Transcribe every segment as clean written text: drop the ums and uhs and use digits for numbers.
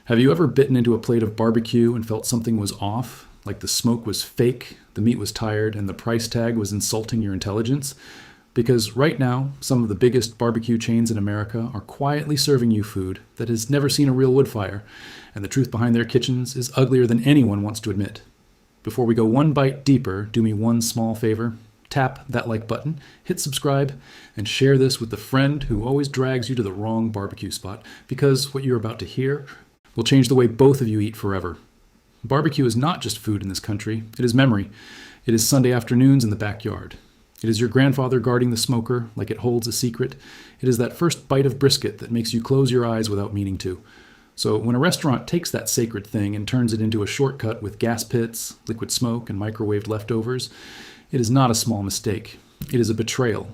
Have you ever bitten into a plate of barbecue and felt something was off? Like the smoke was fake, the meat was tired, and the price tag was insulting your intelligence? Because right now, some of the biggest barbecue chains in America are quietly serving you food that has never seen a real wood fire, and the truth behind their kitchens is uglier than anyone wants to admit. Before we go one bite deeper, do me one small favor. Tap that like button, hit subscribe, and share this with the friend who always drags you to the wrong barbecue spot, because what you're about to hear will change the way both of you eat forever. Barbecue is not just food in this country, it is memory. It is Sunday afternoons in the backyard. It is your grandfather guarding the smoker like it holds a secret. It is that first bite of brisket that makes you close your eyes without meaning to. So when a restaurant takes that sacred thing and turns it into a shortcut with gas pits, liquid smoke, and microwaved leftovers, it is not a small mistake. It is a betrayal.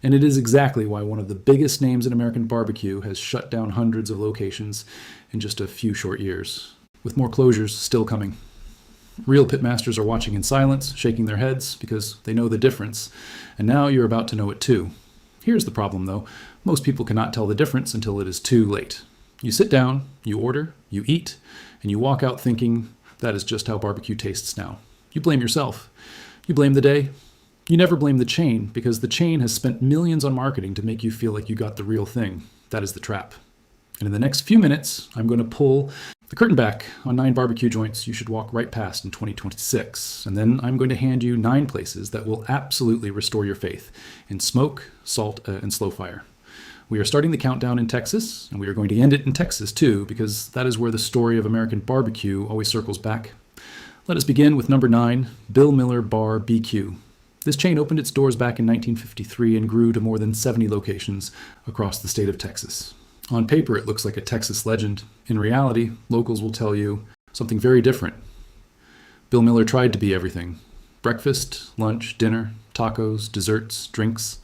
And it is exactly why one of the biggest names in American barbecue has shut down hundreds of locations in just a few short years, with more closures still coming. Real pitmasters are watching in silence, shaking their heads because they know the difference. And now you're about to know it too. Here's the problem though. Most people cannot tell the difference until it is too late. You sit down, you order, you eat, and you walk out thinking that is just how barbecue tastes now. You blame yourself. You blame the day. You never blame the chain because the chain has spent millions on marketing to make you feel like you got the real thing. That is the trap. And in the next few minutes, I'm going to pull the curtain back on 9 barbecue joints you should walk right past in 2026. And then I'm going to hand you 9 places that will absolutely restore your faith in smoke, salt, and slow fire. We are starting the countdown in Texas, and we are going to end it in Texas too, because that is where the story of American barbecue always circles back. Let us begin with number 9, Bill Miller Bar BQ. This chain opened its doors back in 1953 and grew to more than 70 locations across the state of Texas. On paper, it looks like a Texas legend. In reality, locals will tell you something very different. Bill Miller tried to be everything. Breakfast, lunch, dinner, tacos, desserts, drinks.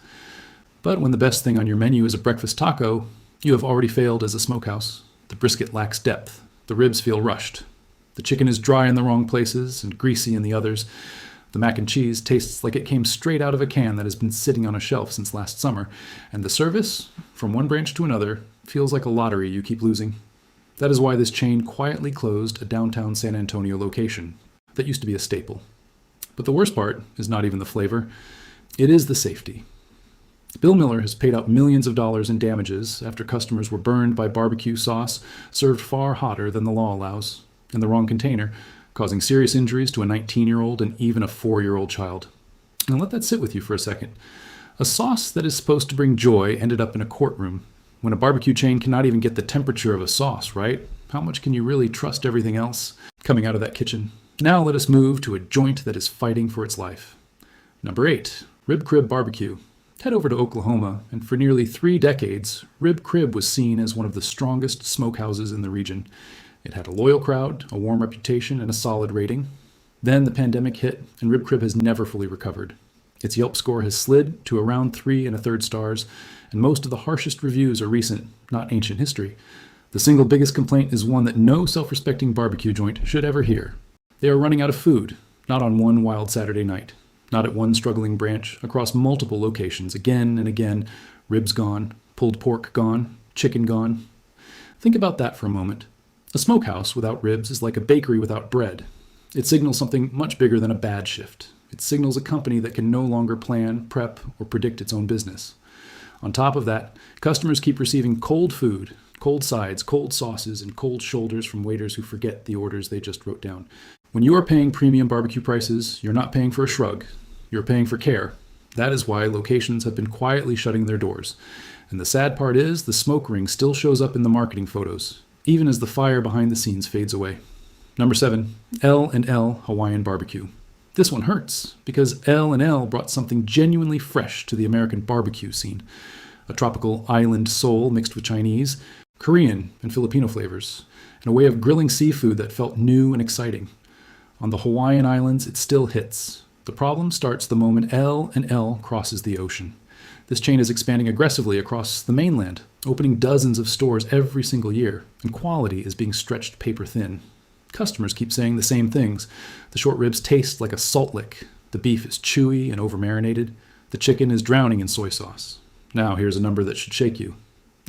But when the best thing on your menu is a breakfast taco, you have already failed as a smokehouse. The brisket lacks depth. The ribs feel rushed. The chicken is dry in the wrong places and greasy in the others. The mac and cheese tastes like it came straight out of a can that has been sitting on a shelf since last summer. And the service, from one branch to another, feels like a lottery you keep losing. That is why this chain quietly closed a downtown San Antonio location that used to be a staple. But the worst part is not even the flavor. It is the safety. Bill Miller has paid out millions of dollars in damages after customers were burned by barbecue sauce served far hotter than the law allows, in the wrong container, causing serious injuries to a 19-year-old and even a 4-year-old child. Now let that sit with you for a second. A sauce that is supposed to bring joy ended up in a courtroom. When a barbecue chain cannot even get the temperature of a sauce, right? How much can you really trust everything else coming out of that kitchen? Now let us move to a joint that is fighting for its life. Number 8, Rib Crib Barbecue. Head over to Oklahoma, and for nearly 3 decades, Rib Crib was seen as one of the strongest smokehouses in the region. It had a loyal crowd, a warm reputation, and a solid rating. Then the pandemic hit, and Rib Crib has never fully recovered. Its Yelp score has slid to around 3 1/3 stars, and most of the harshest reviews are recent, not ancient history. The single biggest complaint is one that no self-respecting barbecue joint should ever hear. They are running out of food, not on one wild Saturday night, not at one struggling branch, across multiple locations, again and again. Ribs gone, pulled pork gone, chicken gone. Think about that for a moment. A smokehouse without ribs is like a bakery without bread. It signals something much bigger than a bad shift. It signals a company that can no longer plan, prep, or predict its own business. On top of that, customers keep receiving cold food, cold sides, cold sauces, and cold shoulders from waiters who forget the orders they just wrote down. When you are paying premium barbecue prices, you're not paying for a shrug. You're paying for care. That is why locations have been quietly shutting their doors. And the sad part is, the smoke ring still shows up in the marketing photos, even as the fire behind the scenes fades away. Number 7, L&L Hawaiian Barbecue. This one hurts, because L&L brought something genuinely fresh to the American barbecue scene. A tropical island soul mixed with Chinese, Korean, and Filipino flavors, and a way of grilling seafood that felt new and exciting. On the Hawaiian Islands, it still hits. The problem starts the moment L&L crosses the ocean. This chain is expanding aggressively across the mainland, opening dozens of stores every single year, and quality is being stretched paper thin. Customers keep saying the same things. The short ribs taste like a salt lick. The beef is chewy and over-marinated. The chicken is drowning in soy sauce. Now here's a number that should shake you.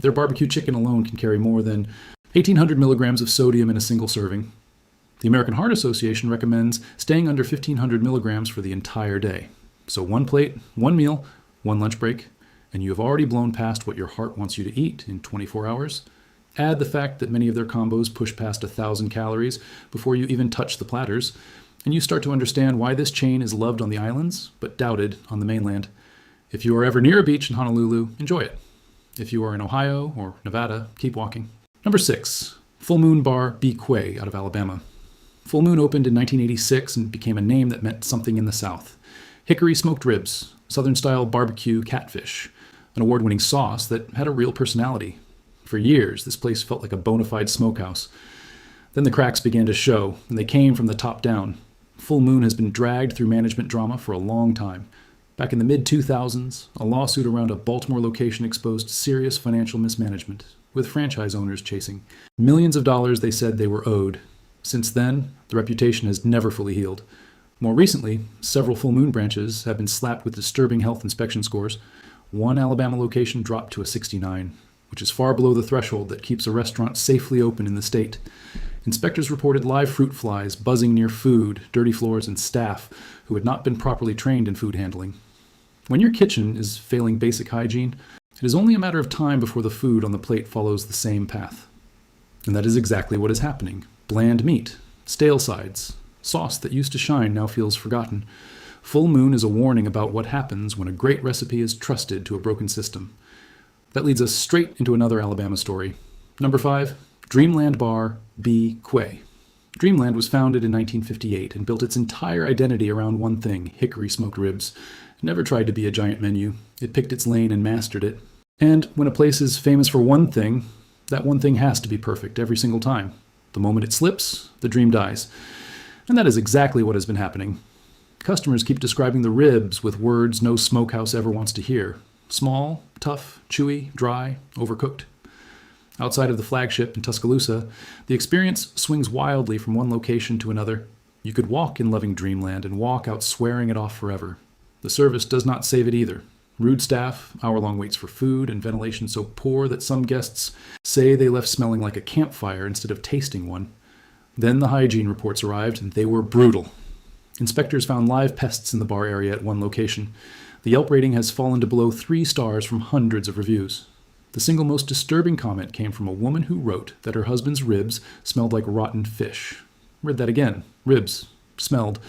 Their barbecue chicken alone can carry more than 1,800 milligrams of sodium in a single serving. The American Heart Association recommends staying under 1,500 milligrams for the entire day. So one plate, one meal, one lunch break, and you have already blown past what your heart wants you to eat in 24 hours. Add the fact that many of their combos push past 1,000 calories before you even touch the platters, and you start to understand why this chain is loved on the islands, but doubted on the mainland. If you are ever near a beach in Honolulu, enjoy it. If you are in Ohio or Nevada, keep walking. Number 6, Full Moon Bar BBQ out of Alabama. Full Moon opened in 1986 and became a name that meant something in the South. Hickory smoked ribs, Southern-style barbecue catfish, an award-winning sauce that had a real personality. For years, this place felt like a bona fide smokehouse. Then the cracks began to show, and they came from the top down. Full Moon has been dragged through management drama for a long time. Back in the mid-2000s, a lawsuit around a Baltimore location exposed serious financial mismanagement, with franchise owners chasing. Millions of dollars they said they were owed. Since then, the reputation has never fully healed. More recently, several Full Moon branches have been slapped with disturbing health inspection scores. One Alabama location dropped to a 69, which is far below the threshold that keeps a restaurant safely open in the state. Inspectors reported live fruit flies buzzing near food, dirty floors, and staff who had not been properly trained in food handling. When your kitchen is failing basic hygiene, it is only a matter of time before the food on the plate follows the same path. And that is exactly what is happening. Bland meat, stale sides, sauce that used to shine now feels forgotten. Full Moon is a warning about what happens when a great recipe is trusted to a broken system. That leads us straight into another Alabama story. Number 5, Dreamland Bar BBQ. Dreamland was founded in 1958 and built its entire identity around one thing, hickory smoked ribs. It never tried to be a giant menu. It picked its lane and mastered it. And when a place is famous for one thing, that one thing has to be perfect every single time. The moment it slips, the dream dies. And that is exactly what has been happening. Customers keep describing the ribs with words no smokehouse ever wants to hear. Small, tough, chewy, dry, overcooked. Outside of the flagship in Tuscaloosa, the experience swings wildly from one location to another. You could walk in loving Dreamland and walk out swearing it off forever. The service does not save it either. Rude staff, hour-long waits for food, and ventilation so poor that some guests say they left smelling like a campfire instead of tasting one. Then the hygiene reports arrived, and they were brutal. Inspectors found live pests in the bar area at one location. The Yelp rating has fallen to below 3 stars from hundreds of reviews. The single most disturbing comment came from a woman who wrote that her husband's ribs smelled like rotten fish. Read that again. Ribs smelled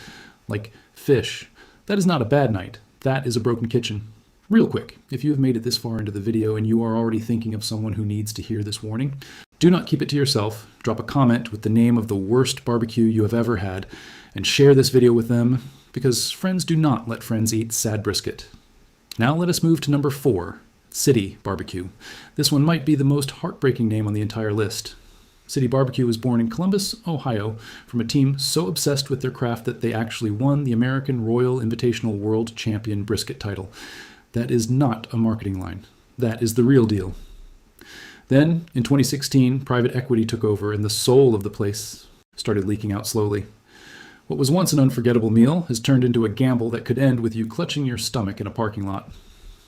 like fish. That is not a bad night. That is a broken kitchen. Real quick, if you have made it this far into the video and you are already thinking of someone who needs to hear this warning, do not keep it to yourself. Drop a comment with the name of the worst barbecue you have ever had and share this video with them, because friends do not let friends eat sad brisket. Now let us move to number 4, City BBQ. This one might be the most heartbreaking name on the entire list. City BBQ was born in Columbus, Ohio, from a team so obsessed with their craft that they actually won the American Royal Invitational World Champion Brisket title. That is not a marketing line. That is the real deal. Then, in 2016, private equity took over and the soul of the place started leaking out slowly. What was once an unforgettable meal has turned into a gamble that could end with you clutching your stomach in a parking lot.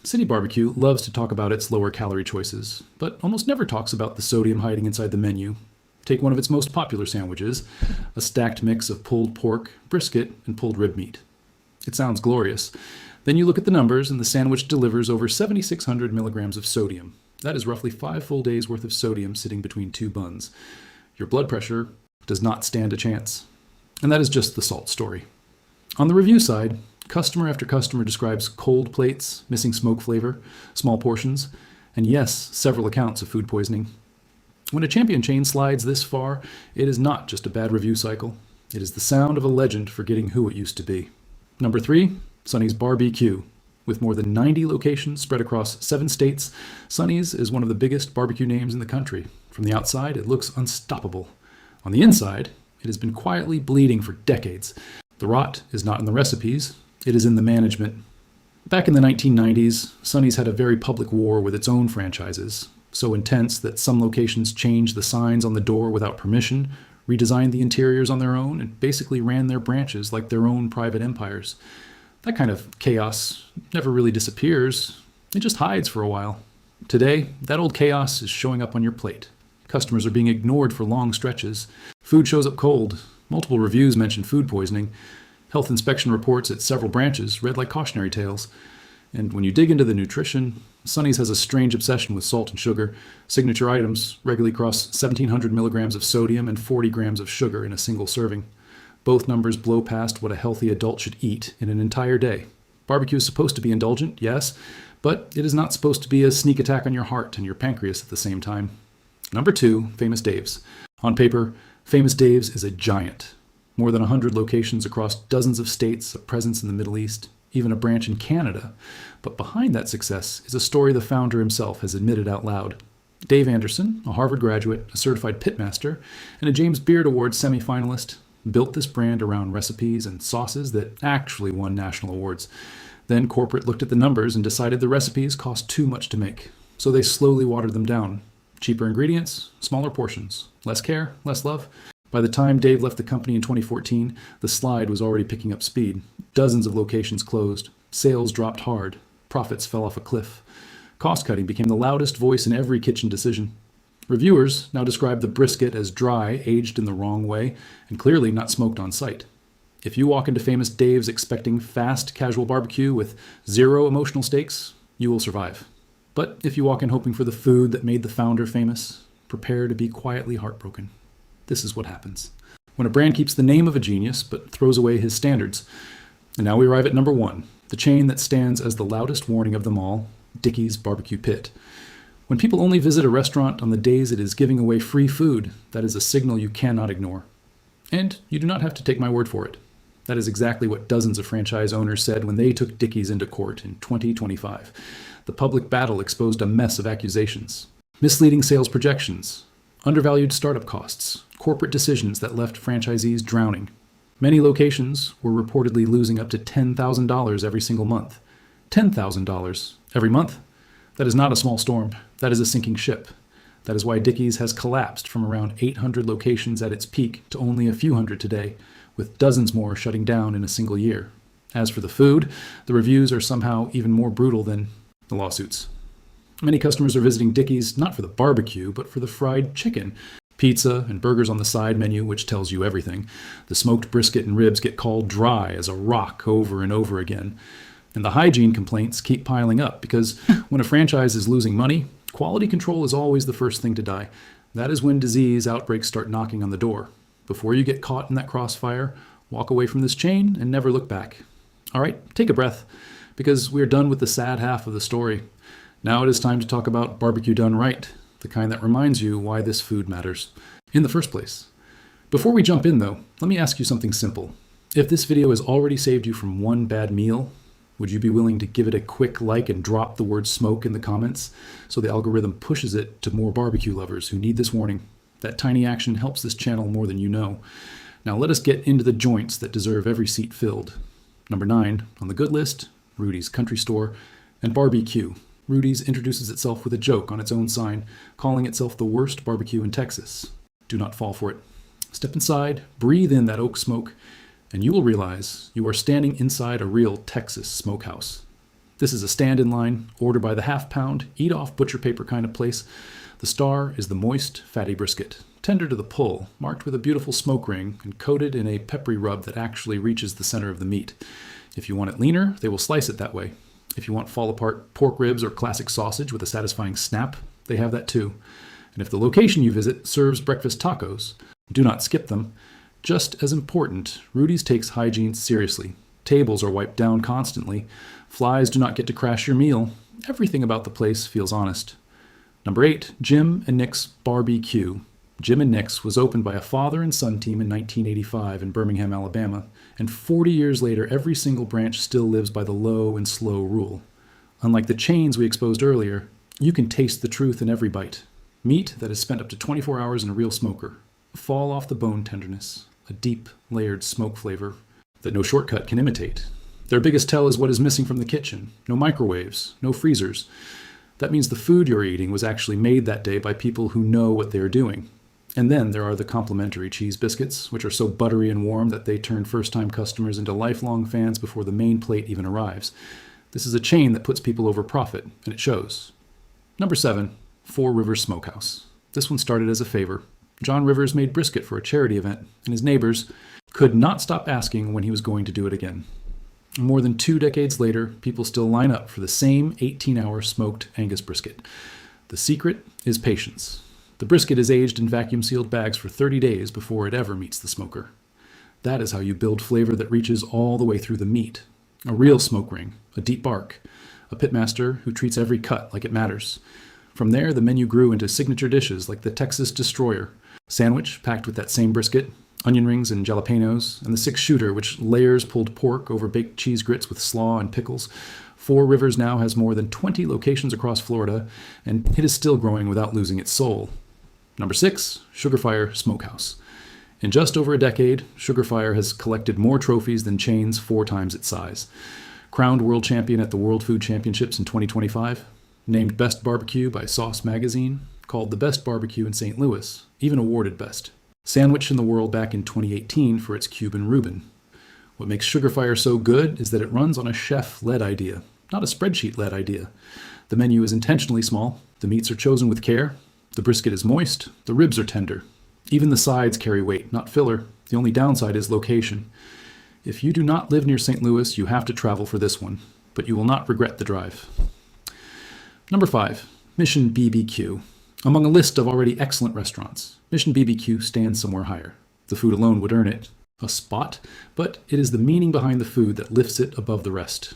City BBQ loves to talk about its lower calorie choices, but almost never talks about the sodium hiding inside the menu. Take one of its most popular sandwiches, a stacked mix of pulled pork, brisket, and pulled rib meat. It sounds glorious. Then you look at the numbers, and the sandwich delivers over 7,600 milligrams of sodium. That is roughly 5 full days' worth of sodium sitting between 2 buns. Your blood pressure does not stand a chance. And that is just the salt story. On the review side, customer after customer describes cold plates, missing smoke flavor, small portions, and yes, several accounts of food poisoning. When a champion chain slides this far, it is not just a bad review cycle. It is the sound of a legend forgetting who it used to be. Number 3, Sonny's Bar BBQ. With more than 90 locations spread across 7 states, Sonny's is one of the biggest barbecue names in the country. From the outside, it looks unstoppable. On the inside, it has been quietly bleeding for decades. The rot is not in the recipes, it is in the management. Back in the 1990s, Sonny's had a very public war with its own franchises, so intense that some locations changed the signs on the door without permission, redesigned the interiors on their own, and basically ran their branches like their own private empires. That kind of chaos never really disappears, it just hides for a while. Today, that old chaos is showing up on your plate. Customers are being ignored for long stretches. Food shows up cold. Multiple reviews mention food poisoning. Health inspection reports at several branches read like cautionary tales. And when you dig into the nutrition, Sonny's has a strange obsession with salt and sugar. Signature items regularly cross 1,700 milligrams of sodium and 40 grams of sugar in a single serving. Both numbers blow past what a healthy adult should eat in an entire day. Barbecue is supposed to be indulgent, yes, but it is not supposed to be a sneak attack on your heart and your pancreas at the same time. Number 2, Famous Dave's. On paper, Famous Dave's is a giant. More than 100 locations across dozens of states, a presence in the Middle East, even a branch in Canada. But behind that success is a story the founder himself has admitted out loud. Dave Anderson, a Harvard graduate, a certified pitmaster, and a James Beard Award semifinalist, built this brand around recipes and sauces that actually won national awards. Then corporate looked at the numbers and decided the recipes cost too much to make, so they slowly watered them down. Cheaper ingredients, smaller portions, less care, less love. By the time Dave left the company in 2014, the slide was already picking up speed. Dozens of locations closed. Sales dropped hard. Profits fell off a cliff. Cost-cutting became the loudest voice in every kitchen decision. Reviewers now describe the brisket as dry, aged in the wrong way, and clearly not smoked on site. If you walk into Famous Dave's expecting fast, casual barbecue with zero emotional stakes, you will survive. But if you walk in hoping for the food that made the founder famous, prepare to be quietly heartbroken. This is what happens when a brand keeps the name of a genius but throws away his standards. And now we arrive at number 1, the chain that stands as the loudest warning of them all, Dickey's Barbecue Pit. When people only visit a restaurant on the days it is giving away free food, that is a signal you cannot ignore. And you do not have to take my word for it. That is exactly what dozens of franchise owners said when they took Dickey's into court in 2025. The public battle exposed a mess of accusations. Misleading sales projections, undervalued startup costs, corporate decisions that left franchisees drowning. Many locations were reportedly losing up to $10,000 every single month. $10,000 every month? That is not a small storm. That is a sinking ship. That is why Dickey's has collapsed from around 800 locations at its peak to only a few hundred today, with dozens more shutting down in a single year. As for the food, the reviews are somehow even more brutal than the lawsuits. Many customers are visiting Dickey's not for the barbecue, but for the fried chicken. Pizza and burgers on the side menu, which tells you everything. The smoked brisket and ribs get called dry as a rock over and over again. And the hygiene complaints keep piling up because when a franchise is losing money, quality control is always the first thing to die. That is when disease outbreaks start knocking on the door. Before you get caught in that crossfire, walk away from this chain and never look back. All right, take a breath, because we're done with the sad half of the story. Now it is time to talk about barbecue done right, the kind that reminds you why this food matters in the first place. Before we jump in, though, let me ask you something simple. If this video has already saved you from one bad meal, would you be willing to give it a quick like and drop the word smoke in the comments so the algorithm pushes it to more barbecue lovers who need this warning? That tiny action helps this channel more than you know. Now let us get into the joints that deserve every seat filled. Number 9 on the good list, Rudy's Country Store, and Barbecue. Rudy's introduces itself with a joke on its own sign, calling itself the worst barbecue in Texas. Do not fall for it. Step inside, breathe in that oak smoke, and you will realize you are standing inside a real Texas smokehouse. This is a stand-in line, order by the half-pound, eat-off butcher paper kind of place. The star is the moist, fatty brisket, tender to the pull, marked with a beautiful smoke ring, and coated in a peppery rub that actually reaches the center of the meat. If you want it leaner, they will slice it that way. If you want fall-apart pork ribs or classic sausage with a satisfying snap, they have that too. And if the location you visit serves breakfast tacos, do not skip them. Just as important, Rudy's takes hygiene seriously. Tables are wiped down constantly. Flies do not get to crash your meal. Everything about the place feels honest. Number 8, Jim and Nick's Barbecue. Jim and Nick's was opened by a father and son team in 1985 in Birmingham, Alabama, and 40 years later, every single branch still lives by the low and slow rule. Unlike the chains we exposed earlier, you can taste the truth in every bite. Meat that has spent up to 24 hours in a real smoker. Fall off the bone tenderness. A deep, layered smoke flavor that no shortcut can imitate. Their biggest tell is what is missing from the kitchen. No microwaves, no freezers. That means the food you're eating was actually made that day by people who know what they are doing. And then there are the complimentary cheese biscuits, which are so buttery and warm that they turn first-time customers into lifelong fans before the main plate even arrives. This is a chain that puts people over profit, and it shows. Number 7, Rivers Smokehouse. This one started as a favor. John Rivers made brisket for a charity event, and his neighbors could not stop asking when he was going to do it again. More than 2 decades later, people still line up for the same 18-hour smoked Angus brisket. The secret is patience. The brisket is aged in vacuum-sealed bags for 30 days before it ever meets the smoker. That is how you build flavor that reaches all the way through the meat. A real smoke ring, a deep bark, a pitmaster who treats every cut like it matters. From there, the menu grew into signature dishes like the Texas Destroyer, sandwich packed with that same brisket, onion rings and jalapenos, and the 6-shooter, which layers pulled pork over baked cheese grits with slaw and pickles. 4 Rivers now has more than 20 locations across Florida, and it is still growing without losing its soul. Number 6, Sugarfire Smokehouse. In just over a decade, Sugarfire has collected more trophies than chains 4 times its size. Crowned world champion at the World Food Championships in 2025, named Best Barbecue by Sauce Magazine, called the best barbecue in St. Louis, even awarded best. Sandwiched in the world back in 2018 for its Cuban Reuben. What makes Sugarfire so good is that it runs on a chef-led idea, not a spreadsheet-led idea. The menu is intentionally small, the meats are chosen with care, the brisket is moist, the ribs are tender. Even the sides carry weight, not filler. The only downside is location. If you do not live near St. Louis, you have to travel for this one, but you will not regret the drive. Number 5, Mission BBQ. Among a list of already excellent restaurants, Mission BBQ stands somewhere higher. The food alone would earn it a spot, but it is the meaning behind the food that lifts it above the rest.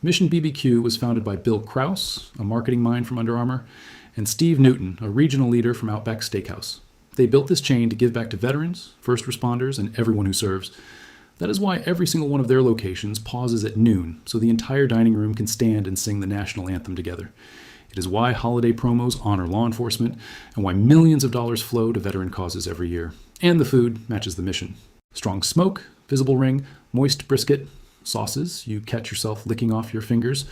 Mission BBQ was founded by Bill Krause, a marketing mind from Under Armour, and Steve Newton, a regional leader from Outback Steakhouse. They built this chain to give back to veterans, first responders, and everyone who serves. That is why every single one of their locations pauses at noon, so the entire dining room can stand and sing the national anthem together. It is why holiday promos honor law enforcement, and why millions of dollars flow to veteran causes every year. And the food matches the mission. Strong smoke, visible ring, moist brisket, sauces you catch yourself licking off your fingers,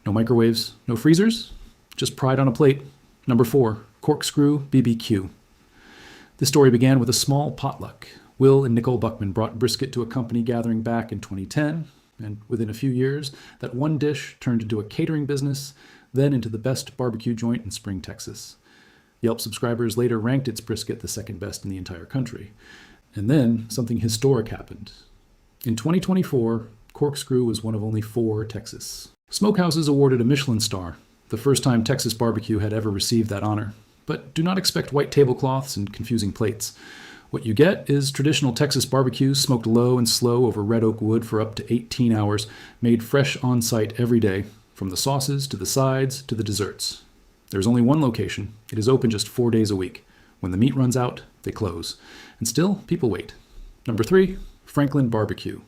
no microwaves, no freezers, just pride on a plate. Number 4, CorkScrew BBQ. This story began with a small potluck. Will and Nicole Buckman brought brisket to a company gathering back in 2010, and within a few years, that one dish turned into a catering business, then into the best barbecue joint in Spring, Texas. Yelp subscribers later ranked its brisket the second best in the entire country. And then something historic happened. In 2024, CorkScrew was one of only 4 Texas smokehouses awarded a Michelin star, the first time Texas barbecue had ever received that honor. But do not expect white tablecloths and confusing plates. What you get is traditional Texas barbecues smoked low and slow over red oak wood for up to 18 hours, made fresh on site every day, from the sauces to the sides to the desserts. There's only one location. It is open just 4 days a week. When the meat runs out, they close. And still, people wait. Number 3, Franklin Barbecue.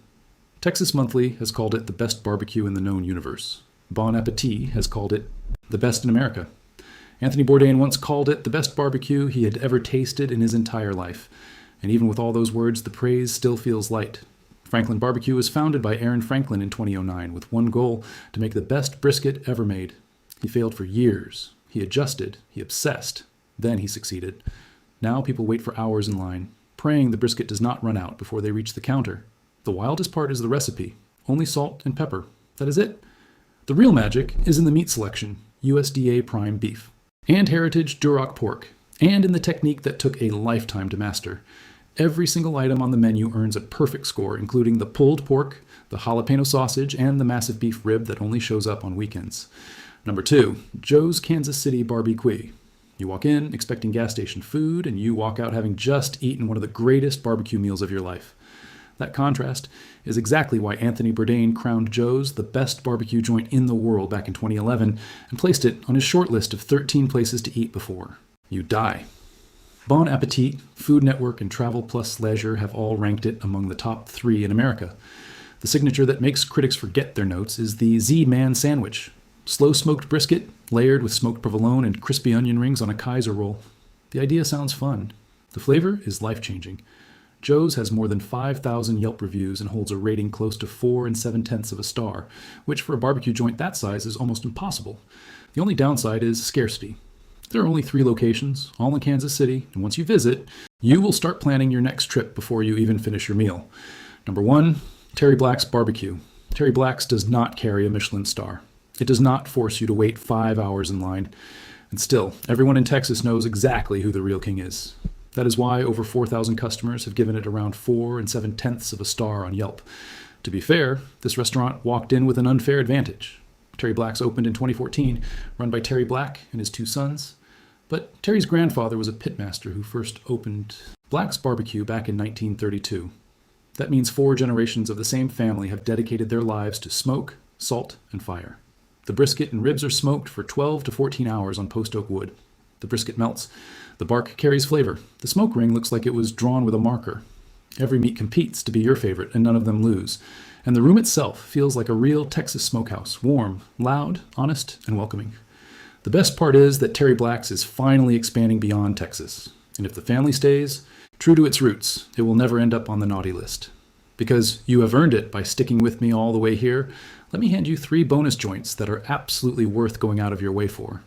Texas Monthly has called it the best barbecue in the known universe. Bon Appetit has called it the best in America. Anthony Bourdain once called it the best barbecue he had ever tasted in his entire life. And even with all those words, the praise still feels light. Franklin Barbecue was founded by Aaron Franklin in 2009 with one goal: to make the best brisket ever made. He failed for years. He adjusted. He obsessed. Then he succeeded. Now people wait for hours in line, praying the brisket does not run out before they reach the counter. The wildest part is the recipe. Only salt and pepper. That is it. The real magic is in the meat selection, USDA prime beef, and heritage Duroc pork, and in the technique that took a lifetime to master. Every single item on the menu earns a perfect score, including the pulled pork, the jalapeno sausage, and the massive beef rib that only shows up on weekends. Number 2, Joe's Kansas City Barbecue. You walk in expecting gas station food, and you walk out having just eaten one of the greatest barbecue meals of your life. That contrast is exactly why Anthony Bourdain crowned Joe's the best barbecue joint in the world back in 2011 and placed it on his short list of 13 places to eat before you die. Bon Appetit, Food Network, and Travel Plus Leisure have all ranked it among the top 3 in America. The signature that makes critics forget their notes is the Z-Man sandwich. Slow-smoked brisket, layered with smoked provolone and crispy onion rings on a Kaiser roll. The idea sounds fun. The flavor is life-changing. Joe's has more than 5,000 Yelp reviews and holds a rating close to 4 7/10 of a star, which for a barbecue joint that size is almost impossible. The only downside is scarcity. There are only 3 locations, all in Kansas City, and once you visit, you will start planning your next trip before you even finish your meal. Number 1, Terry Black's Barbecue. Terry Black's does not carry a Michelin star. It does not force you to wait 5 hours in line. And still, everyone in Texas knows exactly who the real king is. That is why over 4,000 customers have given it around 4 7/10 of a star on Yelp. To be fair, this restaurant walked in with an unfair advantage. Terry Black's opened in 2014, run by Terry Black and his 2 sons. But Terry's grandfather was a pitmaster who first opened Black's Barbecue back in 1932. That means 4 generations of the same family have dedicated their lives to smoke, salt, and fire. The brisket and ribs are smoked for 12 to 14 hours on post oak wood. The brisket melts. The bark carries flavor. The smoke ring looks like it was drawn with a marker. Every meat competes to be your favorite, and none of them lose. And the room itself feels like a real Texas smokehouse, warm, loud, honest, and welcoming. The best part is that Terry Black's is finally expanding beyond Texas. And if the family stays true to its roots, it will never end up on the naughty list. Because you have earned it by sticking with me all the way here, let me hand you 3 bonus joints that are absolutely worth going out of your way for.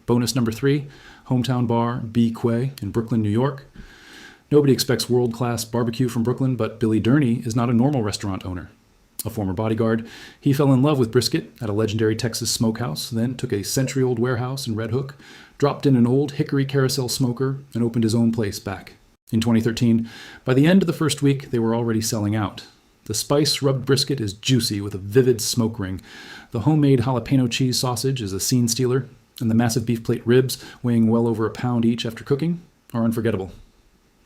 Bonus number 3, Hometown Bar B. Quay in Brooklyn, New York. Nobody expects world-class barbecue from Brooklyn, but Billy Durney is not a normal restaurant owner. A former bodyguard, he fell in love with brisket at a legendary Texas smokehouse, then took a century-old warehouse in Red Hook, dropped in an old hickory carousel smoker, and opened his own place back. In 2013, by the end of the first week, they were already selling out. The spice-rubbed brisket is juicy with a vivid smoke ring. The homemade jalapeno cheese sausage is a scene stealer, and the massive beef plate ribs, weighing well over a pound each after cooking, are unforgettable.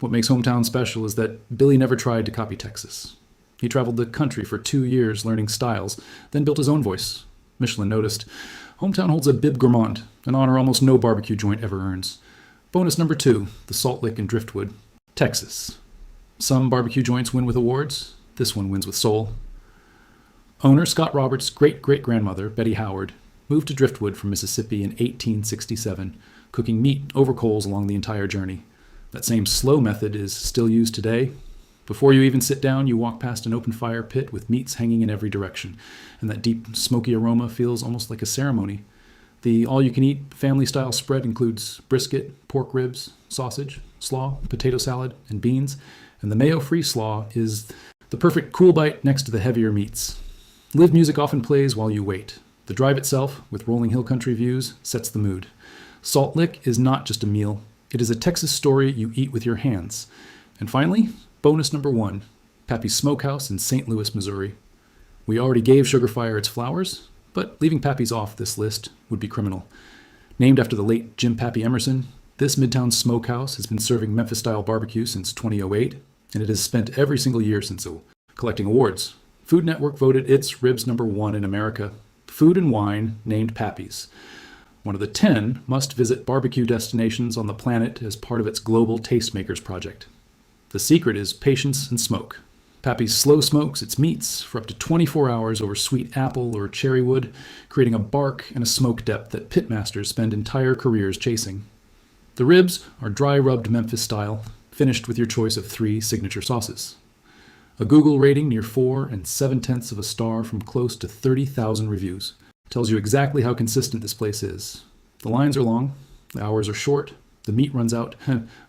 What makes Hometown special is that Billy never tried to copy Texas. He traveled the country for 2 years learning styles, then built his own voice. Michelin noticed, Hometown holds a bib gourmand, an honor almost no barbecue joint ever earns. Bonus number 2, the Salt Lick and Driftwood. Texas. Some barbecue joints win with awards. This one wins with soul. Owner Scott Roberts' great-great-grandmother, Betty Howard, moved to Driftwood from Mississippi in 1867, cooking meat over coals along the entire journey. That same slow method is still used today. Before you even sit down, you walk past an open fire pit with meats hanging in every direction, and that deep, smoky aroma feels almost like a ceremony. The all-you-can-eat family-style spread includes brisket, pork ribs, sausage, slaw, potato salad, and beans, and the mayo-free slaw is the perfect cool bite next to the heavier meats. Live music often plays while you wait. The drive itself, with rolling hill country views, sets the mood. Salt Lick is not just a meal. It is a Texas story you eat with your hands. And finally, bonus number 1, Pappy's Smokehouse in St. Louis, Missouri. We already gave Sugarfire its flowers, but leaving Pappy's off this list would be criminal. Named after the late Jim Pappy Emerson, this Midtown Smokehouse has been serving Memphis-style barbecue since 2008, and it has spent every single year since so, collecting awards. Food Network voted its ribs number 1 in America. Food and Wine named Pappy's one of the 10 must-visit barbecue destinations on the planet as part of its Global Tastemakers project. The secret is patience and smoke. Pappy's slow smokes its meats for up to 24 hours over sweet apple or cherry wood, creating a bark and a smoke depth that pitmasters spend entire careers chasing. The ribs are dry-rubbed Memphis style, finished with your choice of 3 signature sauces. A Google rating near 4 7/10 of a star from close to 30,000 reviews tells you exactly how consistent this place is. The lines are long, the hours are short, the meat runs out,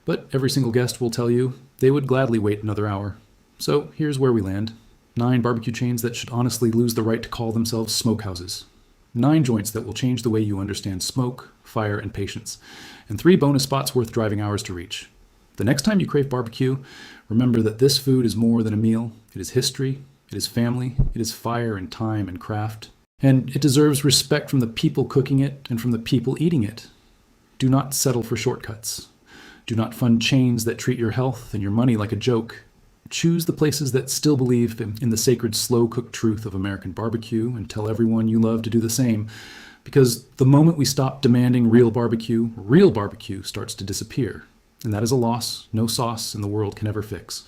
but every single guest will tell you they would gladly wait another hour. So here's where we land. 9 barbecue chains that should honestly lose the right to call themselves smokehouses. 9 joints that will change the way you understand smoke, fire, and patience. And 3 bonus spots worth driving hours to reach. The next time you crave barbecue, remember that this food is more than a meal. It is history, it is family, it is fire and time and craft. And it deserves respect from the people cooking it and from the people eating it. Do not settle for shortcuts. Do not fund chains that treat your health and your money like a joke. Choose the places that still believe in the sacred slow-cooked truth of American barbecue and tell everyone you love to do the same. Because the moment we stop demanding real barbecue starts to disappear. And that is a loss no sauce in the world can ever fix.